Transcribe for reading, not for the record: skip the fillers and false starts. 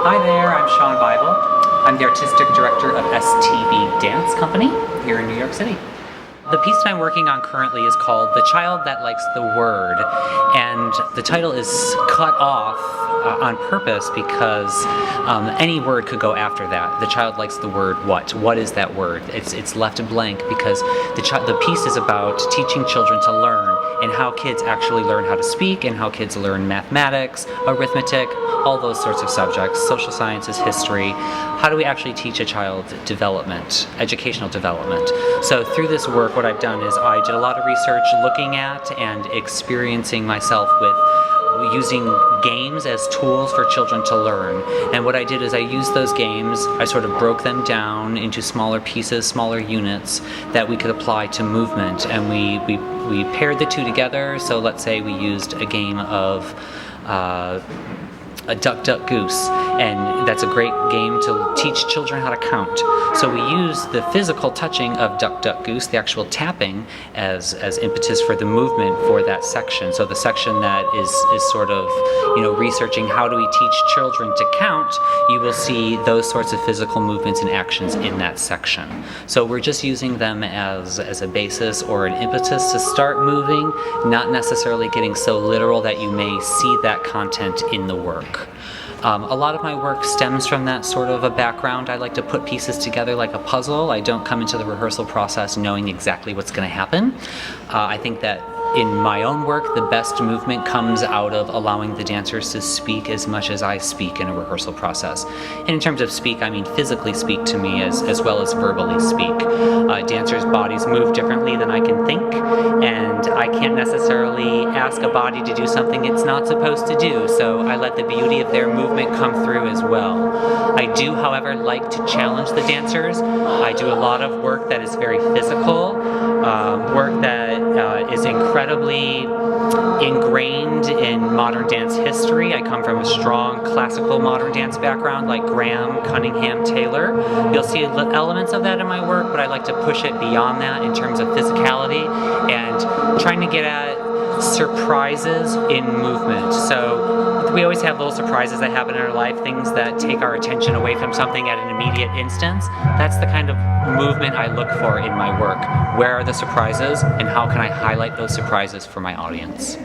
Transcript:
Hi there, I'm Shawn Bible. I'm the artistic director of stbdance company here in New York City. The piece that I'm working on currently is called The Child That Likes the Word, and the title is cut off on purpose because any word could go after that. The child likes the word what? What is that word? It's left blank because the piece is about teaching children to learn and how kids actually learn how to speak and how kids learn mathematics, arithmetic, all those sorts of subjects, social sciences, history. How do we actually teach a child development, educational development? So through this work, what I've done is I did a lot of research looking at and experiencing myself with using games as tools for children to learn. And what I did is I used those games, I sort of broke them down into smaller pieces, smaller units that we could apply to movement. And we paired the two together. So let's say we used a game of a duck, duck, goose, and that's a great game to teach children how to count. So we use the physical touching of duck, duck, goose, the actual tapping, as impetus for the movement for that section. So the section that is sort of, researching how do we teach children to count, you will see those sorts of physical movements and actions in that section. So we're just using them as a basis or an impetus to start moving, not necessarily getting so literal that you may see that content in the work. A lot of my work stems from that sort of a background. I like to put pieces together like a puzzle. I don't come into the rehearsal process knowing exactly what's going to happen. I think that in my own work, the best movement comes out of allowing the dancers to speak as much as I speak in a rehearsal process. And in terms of speak, I mean physically speak to me as well as verbally speak. Dancers' bodies move differently than I can think, and I can't necessarily ask a body to do something it's not supposed to do, so I let the beauty of their movement come through as well. I do, however, like to challenge the dancers. I do a lot of work that is very physical, work that is incredibly ingrained in modern dance history. I come from a strong classical modern dance background like Graham, Cunningham, Taylor. You'll see elements of that in my work, but I like to push it beyond that in terms of physicality and trying to get at surprises in movement. So we always have little surprises that happen in our life, things that take our attention away from something at an immediate instance. That's the kind of movement I look for in my work. Where are the surprises, and how can I highlight those surprises for my audience?